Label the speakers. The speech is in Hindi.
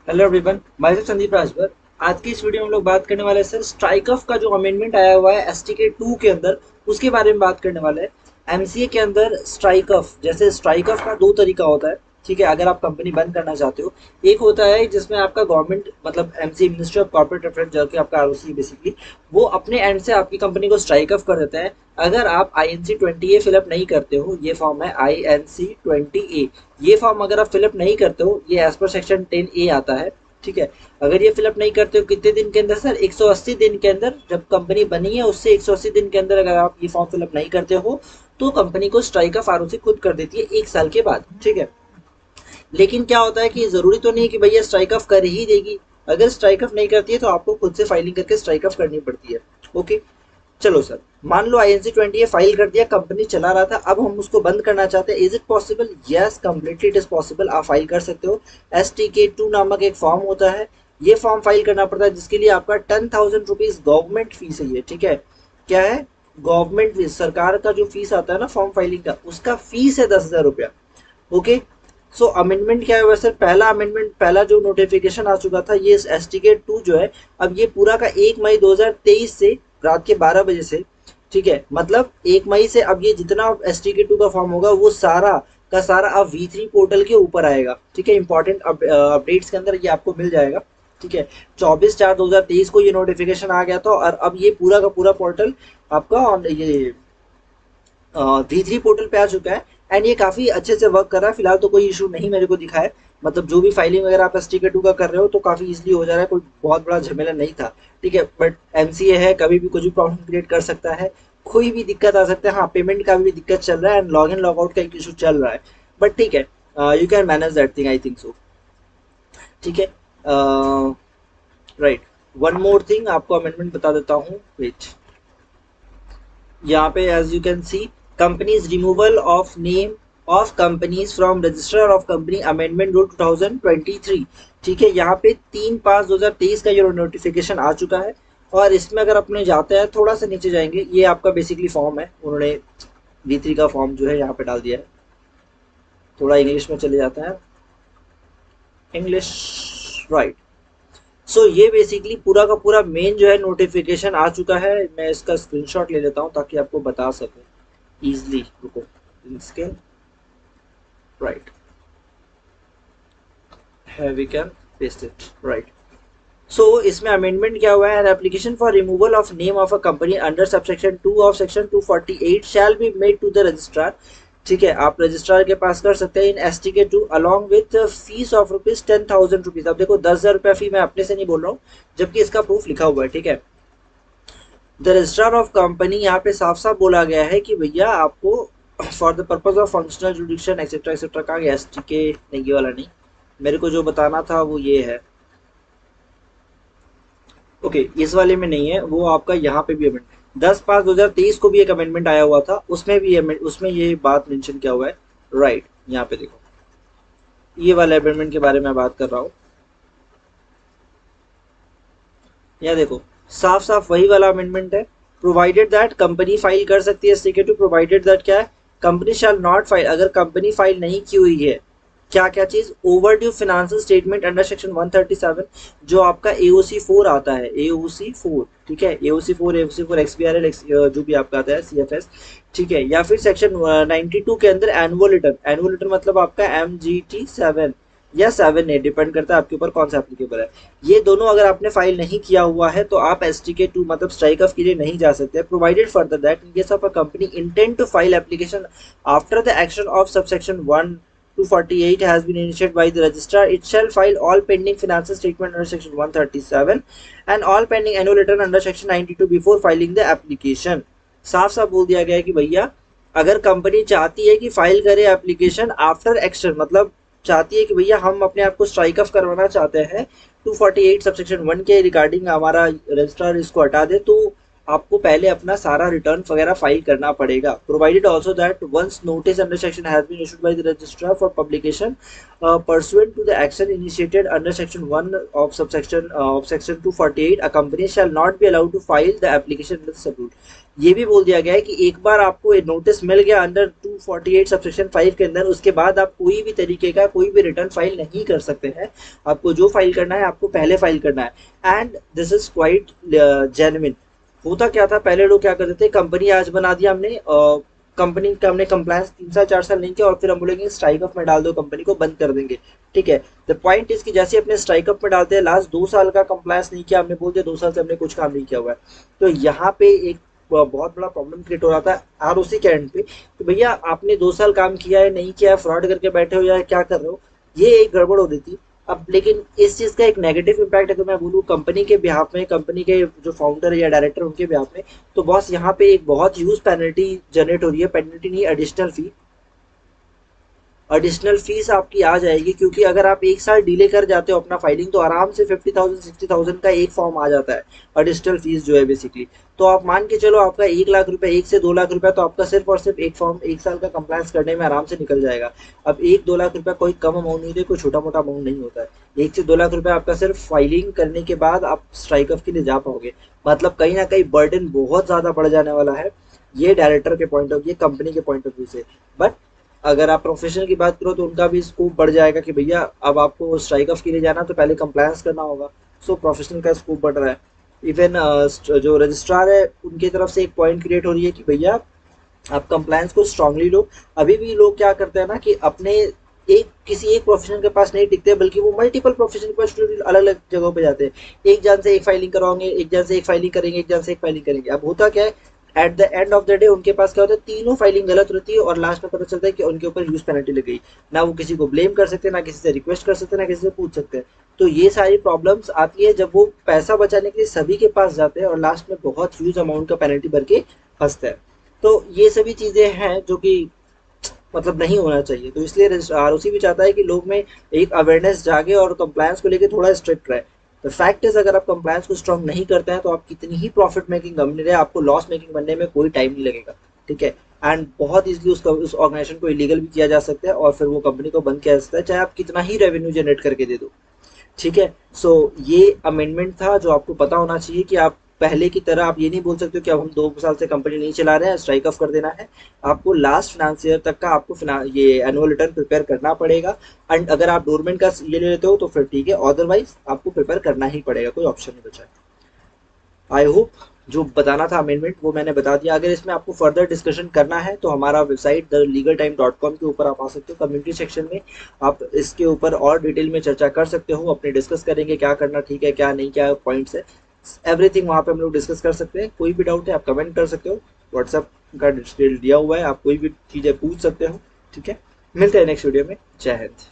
Speaker 1: हेलो एवरीवन, मैं संदीप राजभर। आज की इस वीडियो में हम लोग बात करने वाले हैं सर स्ट्राइक ऑफ का जो अमेंडमेंट आया हुआ है एसटीके 2 के अंदर, उसके बारे में बात करने वाले हैं। एमसीए के अंदर स्ट्राइक ऑफ, जैसे स्ट्राइक ऑफ का दो तरीका होता है। ठीक है, अगर आप कंपनी बंद करना चाहते हो, एक होता है जिसमें आपका गवर्नमेंट मतलब MCA ministry of corporate affairs जो कि आपका आरओसी बेसिकली, वो अपने एंड से आपकी कंपनी को स्ट्राइक ऑफ कर देता है अगर आप INC 20A फिलअप नहीं करते हो। ये फॉर्म है INC 20A। ये फॉर्म अगर आप फिलअप नहीं करते हो, ये एज पर सेक्शन 10A आता है। ठीक है, अगर ये फिलअप नहीं करते हो कितने दिन के अंदर सर, 180 दिन के अंदर, जब कंपनी बनी है उससे 180 दिन के अंदर अगर आप ये फॉर्म फिलअप नहीं करते हो तो कंपनी को स्ट्राइक ऑफ आरओसी खुद कर देती है 1 साल के बाद। ठीक है, लेकिन क्या होता है कि जरूरी तो नहीं कि भैया स्ट्राइक ऑफ कर ही देगी। अगर स्ट्राइक ऑफ नहीं करती है तो आपको खुद से फाइलिंग करके स्ट्राइक ऑफ करनी पड़ती है। ओके, चलो सर, मान लो INC 20A फाइल कर दिया, कंपनी चला रहा था, अब हम उसको बंद करना चाहते हैं। Is it possible? Yes, completely it is possible, आप फाइल कर सकते हो। STK 2 नामक एक फॉर्म होता है, ये फॉर्म फाइल करना पड़ता है जिसके लिए आपका 10,000 रुपीज गवर्नमेंट फीस है। ये ठीक है, क्या है? गवर्नमेंट फीस, सरकार का जो फीस आता है ना फॉर्म फाइलिंग का, उसका फीस है 10,000 रुपया। ओके, सो अमेंडमेंट क्या है वैसे? पहला अमेंडमेंट, पहला जो नोटिफिकेशन आ चुका था ये STK 2 जो है, अब ये पूरा का 1 मई 2023 से रात के 12 बजे से, ठीक है, मतलब 1 मई से अब ये जितना STK 2 का फॉर्म होगा वो सारा का सारा अब V3 पोर्टल के ऊपर आएगा। ठीक है, इंपॉर्टेंट अपडेट्स के अंदर ये आपको मिल जाएगा। ठीक है, 24/4/2023 को ये नोटिफिकेशन आ गया था और अब ये पूरा का पूरा पोर्टल आपका ये V3 पोर्टल पे आ चुका है। एंड ये काफी अच्छे से वर्क कर रहा है। फिलहाल तो कोई इशू नहीं मेरे को दिखा है, मतलब जो भी फाइलिंग वगैरह आप STK 2 का कर रहे हो तो काफी इजीली हो जा रहा है, कोई बहुत बड़ा झमेला नहीं था। ठीक है, बट MCA है, कभी भी कुछ भी प्रॉब्लम क्रिएट कर सकता है, कोई भी दिक्कत आ सकता है। हाँ, पेमेंट का भी दिक्कत चल रहा है and log in log out का एक इशू चल रहा है, बट ठीक है, you can manage that thing, I think so. ठीक है, राइट, वन मोर थिंग आपको अमेंडमेंट बता देता हूँ, वेट। यहाँ पे as you can see, companies removal of name of companies from register of company amendment rule 2023। ठीक है, यहाँ पे 3/5/2023 का ये नोटिफिकेशन आ चुका है। और इसमें अगर अपने जाते हैं, थोड़ा सा नीचे जाएंगे, ये आपका बेसिकली फॉर्म है, उन्होंने V3 का फॉर्म जो है यहाँ पे डाल दिया है। थोड़ा इंग्लिश में चले जाता है, इंग्लिश, राइट। सो ये बेसिकली पूरा का पूरा मेन जो है नोटिफिकेशन आ चुका है। मैं इसका स्क्रीनशॉट ले लेता हूँ ताकि आपको बता सकूं इजली। रुको, इसके, राइट, है, we can paste it, right. So इसमें अमेंडमेंट क्या हुआ है? An application for removal of name of a company under subsection 2 ऑफ section 248 shall be made to the registrar. ठीक है, आप रजिस्ट्रार के पास कर सकते हैं in STK 2 along with fees of ₹10,000। अब देखो, 10,000 रुपया फी मैं अपने से नहीं बोल रहा हूँ, जबकि इसका प्रूफ लिखा हुआ है। ठीक है, द रजिस्ट्रार ऑफ कंपनी, यहाँ पे साफ साफ बोला गया है कि भैया आपको for the purpose of functional जुडिक्शन etcetera etcetera का STK नहीं, ये वाला नहीं, मेरे को जो बताना था वो ये है। ओके, इस वाले में नहीं है वो, आपका यहाँ पे भी अमेंडमेंट 10/5/2023 को भी एक अमेंडमेंट आया हुआ था, उसमें भी उसमें ये बात मेंशन किया हुआ है। राइट, यहाँ पे देखो, ये वाले अमेंडमेंट के बारे में बात कर रहा हूँ। यहाँ देखो, साफ साफ वही वाला अमेंडमेंट है। प्रोवाइडेड दैट, कंपनी फाइल कर सकती है STK 2, प्रोवाइडेड दैट क्या है? कंपनी शैल नॉट फाइल, अगर कंपनी फाइल नहीं की हुई है, क्या क्या चीज? Over due financial statement under section 137, जो आपका AOC 4 आता है, AOC 4। ठीक है, AOC 4, AOC 4 XBRL जो भी आपका आता है, CFS। ठीक है, या फिर सेक्शन 92 के अंदर एनुअल रिटर्न, एनुअल रिटर्न मतलब आपका MGT 7 या 7A, डिपेंड करता है आपके ऊपर कौन सा एप्लीकेबल है। ये दोनों अगर आपने फाइल नहीं किया हुआ है तो आप STK 2 मतलब स्ट्राइक ऑफ के लिए नहीं जा सकते। Provided further that in case of a company intent to file application after the action of subsection 1 to 48 has been initiated by the registrar, it shall file all pending financial statement under section 137 and all pending annual return under section 92 before filing the application। साफ साफ बोल दिया गया है कि भैया अगर कंपनी चाहती है कि फाइल करे एप्लीकेशन आफ्टर एक्शन, मतलब चाहती है कि भैया हम अपने आप को स्ट्राइक ऑफ करवाना चाहते हैं 248 सबसेक्शन 1 के रिगार्डिंग, हमारा रजिस्ट्रार इसको हटा दे, तो आपको पहले अपना सारा रिटर्न वगैरह फाइल करना पड़ेगा। Provided also that once notice under section has been issued by the registrar for publication pursuant to the action initiated under section 1 of section 248, a company shall not be allowed to file the application under the subrule। ये भी बोल दिया गया है कि एक बार आपको नोटिस मिल गया अंडर 248 सबसेक्शन 5 के अंदर, उसके बाद आप कोई भी तरीके का कोई भी रिटर्न फाइल नहीं कर सकते हैं। आपको जो फाइल करना है आपको पहले फाइल करना है, and this is quite genuine. होता क्या था, पहले लोग क्या करते थे, कंपनी आज बना दिया हमने, कंपनी का हमने कंप्लायंस 3 साल 4 साल नहीं किया और फिर हम बोलेंगे स्ट्राइक अप में डाल दो, कंपनी को बंद कर देंगे। ठीक है, द पॉइंट इज कि जैसे अपने स्ट्राइक अप में डालते हैं, लास्ट 2 साल का कंप्लायंस नहीं किया, हमने बोल दिया 2 साल से हमने कुछ काम नहीं किया हुआ है, तो यहाँ पे एक बहुत बड़ा प्रॉब्लम क्रिएट हो रहा था आरओसी के एंड पे कि भैया आपने 2 साल काम किया है नहीं किया है, फ्रॉड करके बैठे हो या क्या कर रहे हो, ये एक गड़बड़ हो रही थी। अब लेकिन इस चीज का एक नेगेटिव इम्पैक्ट है, तो मैं बोलूँ कंपनी के बिहाफ में, कंपनी के जो फाउंडर या डायरेक्टर उनके बिहाफ में, तो बॉस यहाँ पे एक बहुत ह्यूज पेनल्टी जनरेट हो रही है। पेनल्टी नहीं, एडिशनल फी, एडिशनल फीस आपकी आ जाएगी, क्योंकि अगर आप 1 साल डिले कर जाते हो अपना फाइलिंग तो आराम से 50,000 60,000 का एक फॉर्म आ जाता है, एडिशनल फीस जो है बेसिकली। तो आप मान के चलो आपका 1 लाख रुपए, 1 से 2 लाख रुपए तो आपका सिर्फ और सिर्फ एक फॉर्म 1 साल का कंप्लायंस करने में आराम से निकल जाएगा। अब 1-2 लाख रुपए कोई कम अमाउंट नहीं है, कोई छोटा मोटा अमाउंट नहीं होता है। 1 से 2 लाख रुपए आपका सिर्फ फाइलिंग करने के बाद आप स्ट्राइक ऑफ के लिए जा पाओगे। मतलब कहीं ना कहीं बर्डन बहुत ज्यादा बढ़ जाने वाला है, ये डायरेक्टर के पॉइंट ऑफ व्यू, कंपनी के पॉइंट ऑफ व्यू से। बट अगर आप प्रोफेशनल की बात करो तो उनका भी स्कोप बढ़ जाएगा कि भैया अब आपको स्ट्राइक ऑफ के लिए जाना तो पहले कंप्लायंस करना होगा। सो प्रोफेशनल का स्कोप बढ़ रहा है। इवन जो रजिस्ट्रार है उनकी तरफ से एक पॉइंट क्रिएट हो रही है कि भैया आप कंप्लायंस को स्ट्रांगली लो। अभी भी लोग क्या करते हैं ना कि अपने एक किसी एक प्रोफेशन के पास नहीं टिकते, बल्कि वो मल्टीपल प्रोफेशन के पास अलग अलग जगहों पे जाते हैं। एक जन से एक फाइलिंग करवाएंगे, एक जन से एक फाइलिंग करेंगे, एक जन से एक फाइलिंग करेंगे। अब होता क्या है, at the end of the day उनके पास क्या होता है, तीनों फाइलिंग गलत होती है और लास्ट में पता चलता है कि उनके ऊपर यूज पेनल्टी लग गई। ना वो किसी को ब्लेम कर सकते, ना किसी से रिक्वेस्ट कर सकते, ना किसी से पूछ सकते हैं। तो ये सारी प्रॉब्लम्स आती है जब वो पैसा बचाने के लिए सभी के पास जाते हैं और लास्ट में बहुत ह्यूज अमाउंट का पेनल्टी भर के फंसते हैं। तो ये सभी चीजें हैं जो कि मतलब नहीं होना चाहिए। तो इसलिए आरओसी भी चाहता है कि लोग में एक अवेयरनेस जागे और कंप्लायंस को लेकर थोड़ा स्ट्रिक्ट रहे। द फैक्ट इज अगर आप कंप्लायंस को स्ट्रॉन्ग नहीं करते हैं तो आप कितनी ही प्रॉफिट मेकिंग कंपनी रहे, आपको लॉस मेकिंग बनने में कोई टाइम नहीं लगेगा। ठीक है, एंड बहुत इजीली उस ऑर्गेनाइजेशन को इलीगल भी किया जा सकता है और फिर वो कंपनी को बंद किया जा सकता है, चाहे आप कितना ही रेवेन्यू जनरेट करके दे दो। ठीक है, सो ये अमेंडमेंट था जो आपको पता होना चाहिए कि आप पहले की तरह आप ये नहीं बोल सकते हो कि अब हम 2 साल से कंपनी नहीं चला रहे हैं, स्ट्राइक ऑफ कर देना है। आपको लास्ट फाइनेंस ईयर तक का आपको ये एनुअल रिटर्न प्रिपेयर करना पड़ेगा। एंड अगर आप गवर्नमेंट का ये ले लेते हो तो फिर ठीक है, अदरवाइज आपको प्रिपेयर करना ही पड़ेगा, कोई ऑप्शन नहीं बचा है। आई होप जो बताना था अमेंडमेंट वो मैंने बता दिया। अगर इसमें आपको फर्दर डिस्कशन करना है तो हमारा वेबसाइट thelegaltime.com के ऊपर आप आ सकते हो, कम्युनिटी सेक्शन में आप इसके ऊपर और डिटेल में चर्चा कर सकते हो, अपने डिस्कस करेंगे क्या करना ठीक है क्या नहीं, क्या पॉइंट्स है, एवरीथिंग वहाँ पे हम लोग डिस्कस कर सकते हैं। कोई भी डाउट है आप कमेंट कर सकते हो, व्हाट्सएप का डिटेल दिया हुआ है, आप कोई भी चीज़ें पूछ सकते हो। ठीक है, मिलते हैं नेक्स्ट वीडियो में। जय हिंद।